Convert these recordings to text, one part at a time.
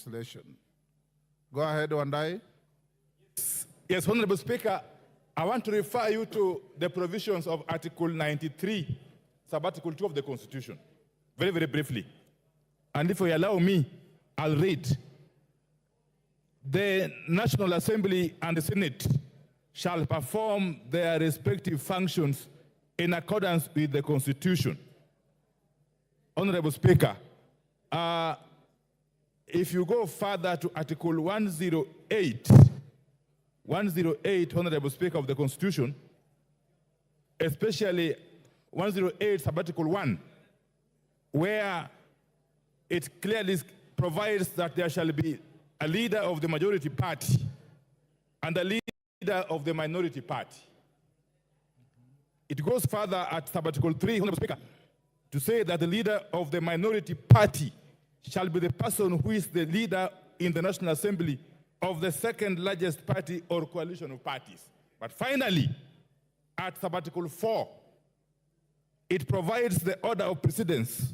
legislation. Go ahead, Wandayi. Yes, Honorable Speaker, I want to refer you to the provisions of Article 93, Sub-Article 2 of the Constitution, very, very briefly. And if you allow me, I'll read. The National Assembly and the Senate shall perform their respective functions in accordance with the Constitution. Honorable Speaker, if you go further to Article 108, Honorable Speaker, of the Constitution, especially 108 Sub-Article 1, where it clearly provides that there shall be a leader of the majority party and a leader of the minority party. It goes further at Sub-Article 3, Honorable Speaker, to say that the leader of the minority party shall be the person who is the leader in the National Assembly of the second largest party or coalition of parties. But finally, at Sub-Article 4, it provides the order of precedence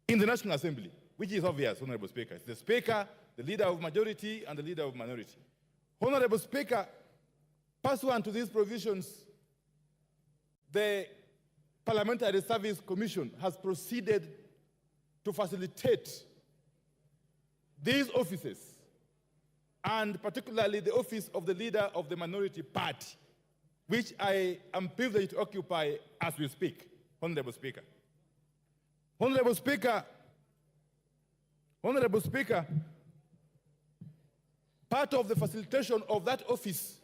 in the National Assembly, which is obvious, Honorable Speaker. It's the Speaker, the leader of majority, and the leader of minority. Honorable Speaker, pursuant to these provisions, the Parliamentary Service Commission has proceeded to facilitate these offices, and particularly the office of the leader of the minority party, which I am privileged to occupy as we speak, Honorable Speaker. Honorable Speaker, part of the facilitation of that office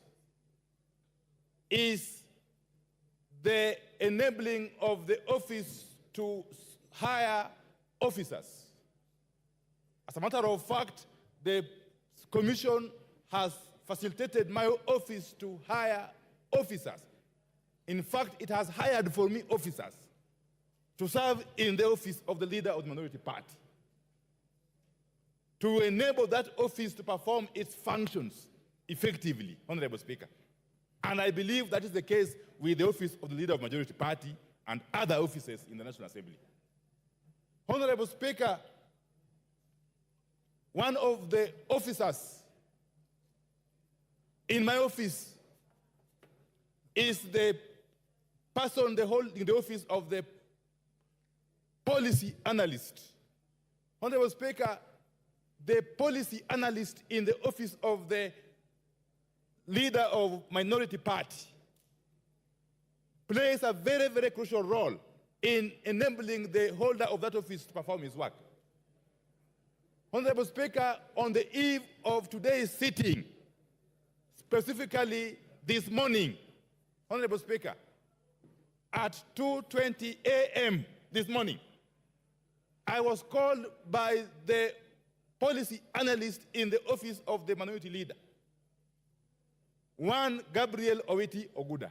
is the enabling of the office to hire officers. As a matter of fact, the Commission has facilitated my office to hire officers. In fact, it has hired for me officers to serve in the office of the leader of the minority party, to enable that office to perform its functions effectively, Honorable Speaker. And I believe that is the case with the office of the leader of the majority party and other offices in the National Assembly. Honorable Speaker, one of the officers in my office is the person holding the office of the policy analyst. Honorable Speaker, the policy analyst in the office of the leader of minority party plays a very, very crucial role in enabling the holder of that office to perform his work. Honorable Speaker, on the eve of today's sitting, specifically this morning, Honorable Speaker, at 2:20 a.m. this morning, I was called by the policy analyst in the office of the minority leader, one Gabriel Oguda.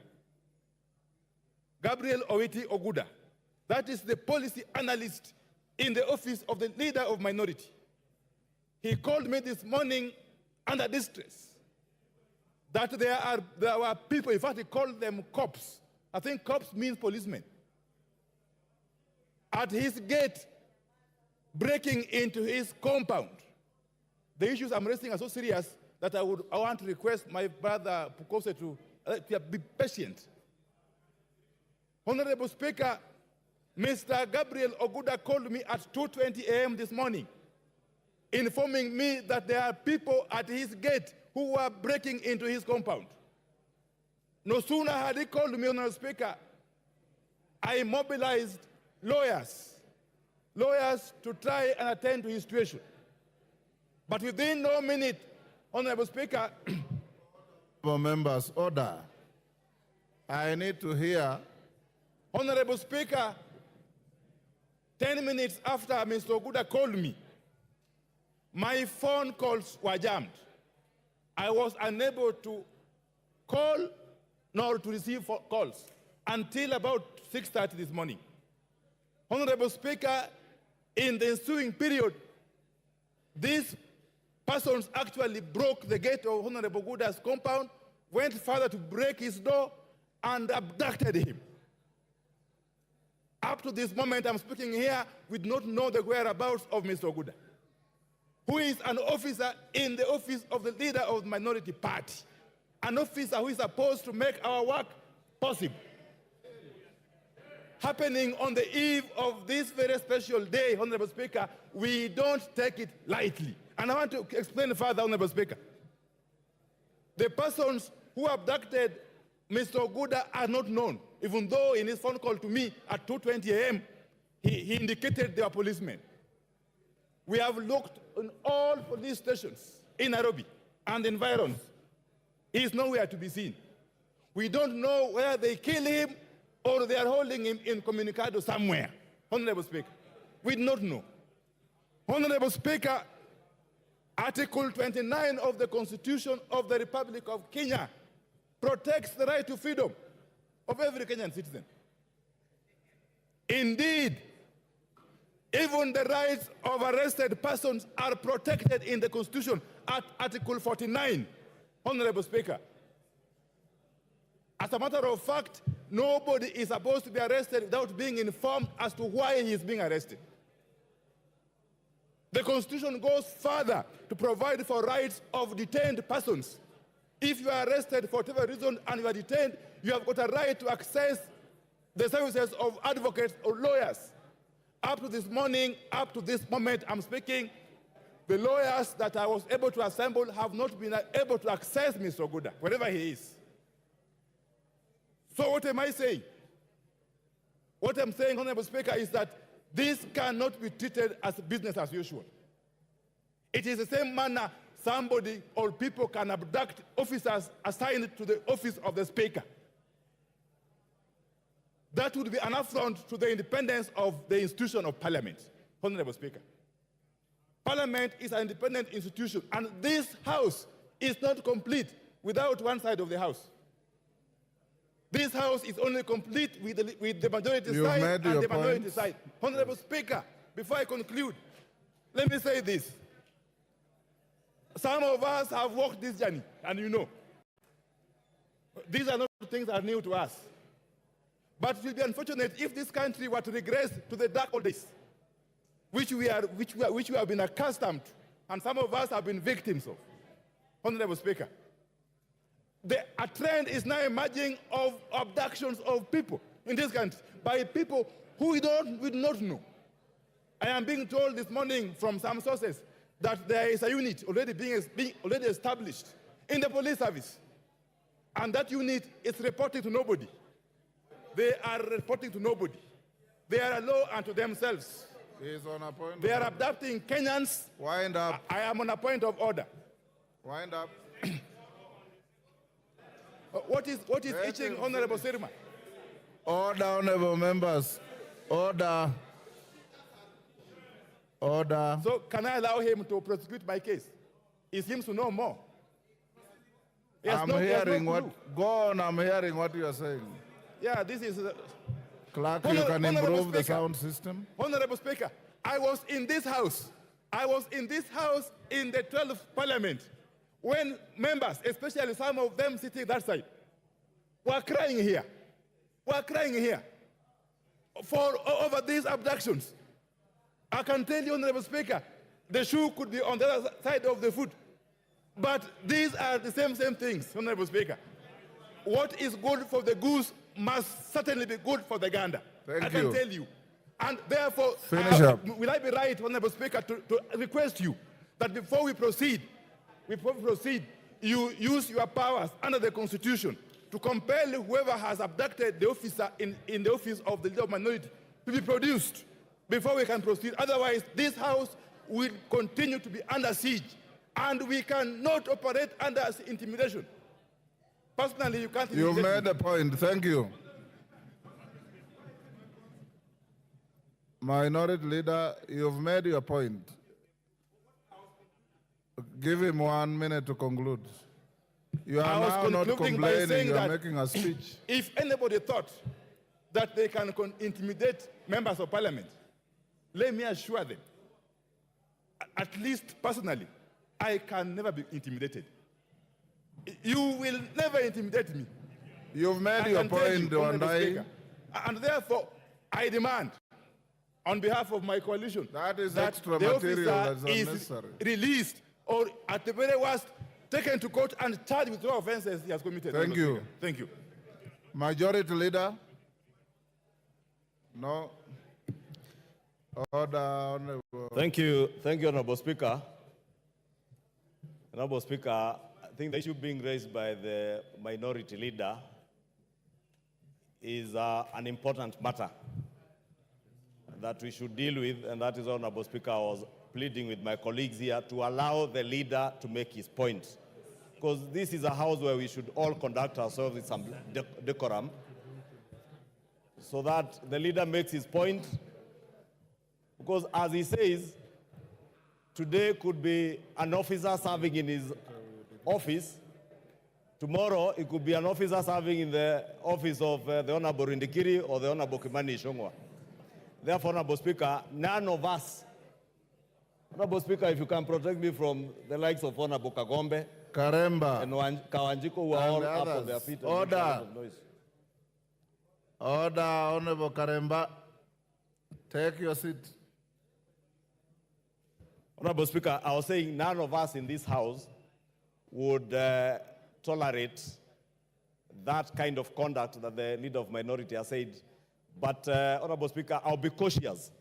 Gabriel Oguda, that is the policy analyst in the office of the leader of minority. He called me this morning under distress that there were people, in fact he called them cops. I think cops means policemen. At his gate, breaking into his compound. The issues I'm raising are so serious that I want to request my brother Pukose to be patient. Honorable Speaker, Mr. Gabriel Oguda called me at 2:20 a.m. this morning, informing me that there are people at his gate who were breaking into his compound. No sooner had he called me, Honorable Speaker, I mobilized lawyers to try and attend to his situation. But within no minute, Honorable Speaker, members, order. I need to hear. Honorable Speaker, 10 minutes after Mr. Oguda called me, my phone calls were jammed. I was unable to call nor to receive calls until about 6:30 this morning. Honorable Speaker, in the ensuing period, these persons actually broke the gate of Honorable Oguda's compound, went further to break his door, and abducted him. Up to this moment, I'm speaking here, we do not know the whereabouts of Mr. Oguda. who is an officer in the office of the leader of the minority party, an officer who is supposed to make our work possible, happening on the eve of this very special day, Honorable Speaker, we don't take it lightly. And I want to explain further, Honorable Speaker. The persons who abducted Mr. Oguda are not known, even though in his phone call to me at 2:20 a.m., he indicated they were policemen. We have looked in all police stations in Nairobi and environs. He is nowhere to be seen. We don't know where they kill him or they are holding him in Communicado somewhere. Honorable Speaker, we do not know. Honorable Speaker, Article 29 of the Constitution of the Republic of Kenya protects the right to freedom of every Kenyan citizen. Indeed, even the rights of arrested persons are protected in the Constitution at Article 49, Honorable Speaker. As a matter of fact, nobody is supposed to be arrested without being informed as to why he is being arrested. The Constitution goes further to provide for rights of detained persons. If you are arrested for whatever reason and you are detained, you have got a right to access the services of advocates or lawyers. Up to this morning, up to this moment I'm speaking, the lawyers that I was able to assemble have not been able to access Mr. Oguda, wherever he is. So what am I saying? What I'm saying, Honorable Speaker, is that this cannot be treated as business as usual. It is the same manner somebody or people can abduct officers assigned to the office of the Speaker. That would be an affront to the independence of the institution of Parliament, Honorable Speaker. Parliament is an independent institution, and this House is not complete without one side of the House. This House is only complete with the majority side and the minority side. Honorable Speaker, before I conclude, let me say this. Some of us have walked this journey, and you know. These are not things that are new to us. But it will be unfortunate if this country were to regress to the dark old days, which we have been accustomed to, and some of us have been victims of. Honorable Speaker, a trend is now emerging of abductions of people in this country by people who we do not know. I am being told this morning from some sources that there is a unit already already established in the police service, and that unit is reporting to nobody. They are reporting to nobody. They are a law unto themselves. He is on a point. They are abducting Kenyans. Wind up. I am on a point of order. Wind up. What is itching, Honorable Sirma? Order, honorable members. Order. Order. So can I allow him to prosecute my case? He seems to know more. I'm hearing what. Go on, I'm hearing what you are saying. Yeah, this is... Clerk, you can improve the sound system. Honorable Speaker, I was in this House. I was in this House in the 12th Parliament when members, especially some of them sitting that side, were crying here. Were crying here over these abductions. I can tell you, Honorable Speaker, the shoe could be on the other side of the foot. But these are the same things, Honorable Speaker. What is good for the must certainly be good for the gander. I can tell you. And therefore, will I be right, Honorable Speaker, to request you that before we proceed, you use your powers under the Constitution to compel whoever has abducted the officer in the office of the leader of minority to be produced before we can proceed. Otherwise, this House will continue to be under siege, and we cannot operate under intimidation. Personally, you can't. You've made a point. Thank you. Minority Leader, you've made your point. Give him 1 minute to conclude. You are now not complaining, you are making a speech. If anybody thought that they can intimidate members of Parliament, let me assure them, at least personally, I can never be intimidated. You will never intimidate me. You've made your point, Wandayi. And therefore, I demand on behalf of my coalition. That is that extra the material officer that's is unnecessary. released, or at the very worst, taken to court and charged with 2 offenses he has committed. Thank you. Thank you. Majority Leader? No. Order, Honorable. Thank you, Honorable Speaker. Honorable Speaker, I think the issue being raised by the minority leader is an important matter that we should deal with, and that is, Honorable Speaker, I was pleading with my colleagues here to allow the leader to make his point. Because this is a house where we should all conduct ourselves with some decorum, so that the leader makes his point. Because as he says, today could be an officer serving in his office. Tomorrow, it could be an officer serving in the office of the Honorable Rindikiri or the Honorable Kimani Ichungwah. Therefore, Honorable Speaker, none of us, Honorable Speaker, if you can protect me from the likes of Honorable Kagombe Karemba and Kawanjiko, who are all up on their feet. Order. Order, Honorable Karemba. Take your seat. Honorable Speaker, I was saying none of us in this House would tolerate that kind of conduct that the leader of minority has said. But, Honorable Speaker, I'll be cautious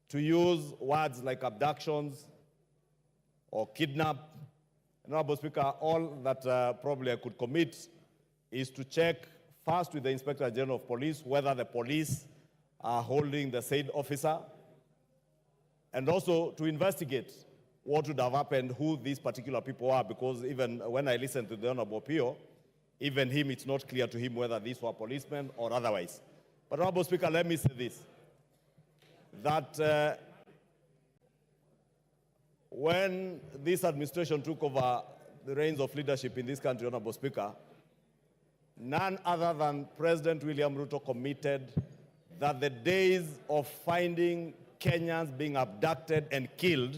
to use words like abductions or kidnap. Honorable Speaker, all that probably I could commit is to check first with the Inspector General of Police whether the police are holding the said officer, and also to investigate what would have happened, who these particular people are, because even when I listened to the Honorable Opiyo, even him, it's not clear to him whether these were policemen or otherwise. But, Honorable Speaker, let me say this, that when this administration took over the reins of leadership in this country, Honorable Speaker, none other than President William Ruto committed that the days of finding Kenyans being abducted and killed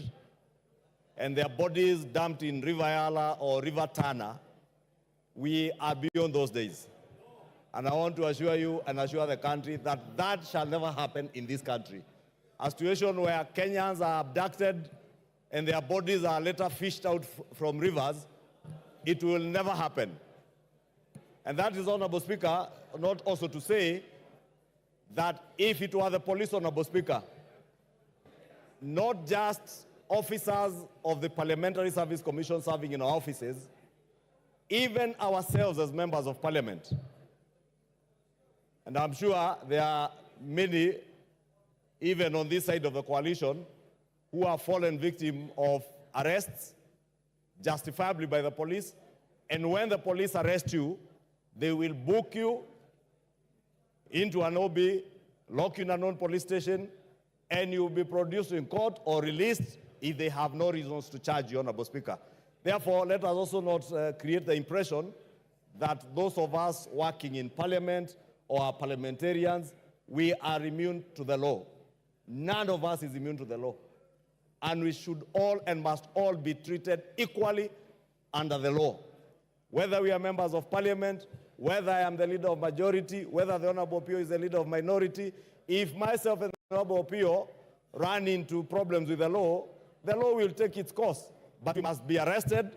and their bodies dumped in River Yala or River Tana, we are beyond those days. And I want to assure you and assure the country that that shall never happen in this country. A situation where Kenyans are abducted and their bodies are later fished out from rivers, it will never happen. And that is, Honorable Speaker, not also to say that if it were the police, Honorable Speaker, not just officers of the Parliamentary Service Commission serving in our offices, even ourselves as members of Parliament. And I'm sure there are many, even on this side of the coalition, who have fallen victim of arrests, justifiably by the police. And when the police arrest you, they will book you into an OB, lock you in a known police station, and you will be produced in court or released if they have no reasons to charge you, Honorable Speaker. Therefore, let us also not create the impression that those of us working in Parliament or are parliamentarians, we are immune to the law. None of us is immune to the law. And we should all and must all be treated equally under the law. Whether we are members of Parliament, whether I am the leader of majority, whether the Honorable Opiyo is the leader of minority, if myself and the Honorable Opiyo run into problems with the law will take its course. But we must be arrested,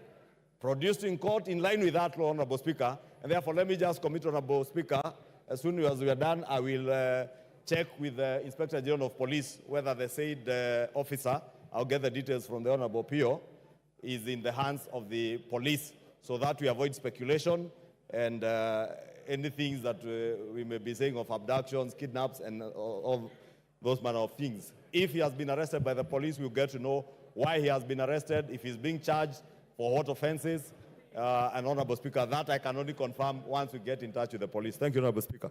produced in court in line with that law, Honorable Speaker. And therefore, let me just commit, Honorable Speaker, as soon as we are done, I will check with the Inspector General of Police whether the said officer, I'll get the details from the Honorable Opiyo, is in the hands of the police, so that we avoid speculation and anything that we may be saying of abductions, kidnaps, and all those manner of things. If he has been arrested by the police, we'll get to know why he has been arrested, if he's being charged for what offenses, and Honorable Speaker, that I can only confirm once we get in touch with the police. Thank you, Honorable Speaker.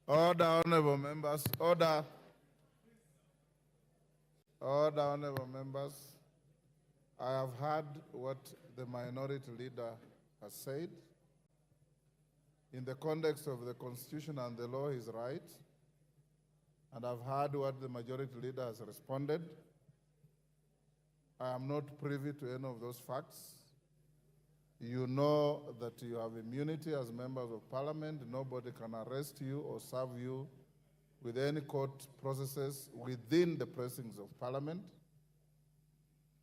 Order, honorable members. Order. Order, honorable members. I have heard what the minority leader has said. In the context of the Constitution and the law, he's right. And I've heard what the majority leader has responded. I am not privy to any of those facts. You know that you have immunity as members of parliament. Nobody can arrest you or serve you with any court processes within the precincts of parliament.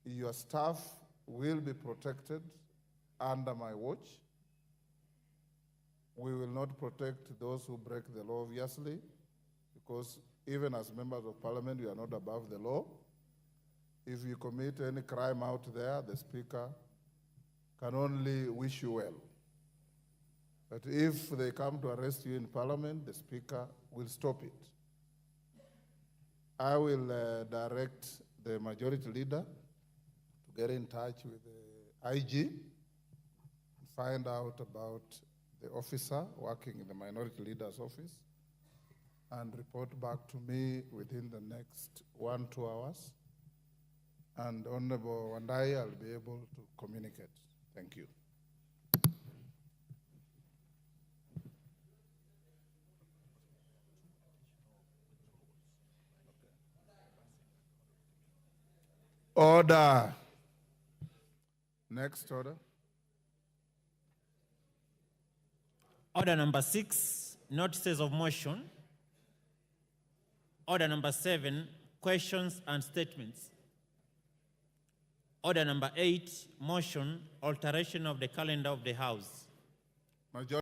Your staff will be protected under my watch. We will not protect those who break the law, obviously, because even as members of parliament, we are not above the law. If you commit any crime out there, the speaker can only wish you well. But if they come to arrest you in parliament, the speaker will stop it. I will direct the majority leader to get in touch with the IG, find out about the officer working in the minority leader's office, and report back to me within the next 1-2 hours. And Honorable Wandayi, I'll be able to communicate. Thank you. Order. Next order. Order number 6, notices of motion. Order number 7, questions and statements. Order number 8, motion, alteration of the calendar of the House. Majority.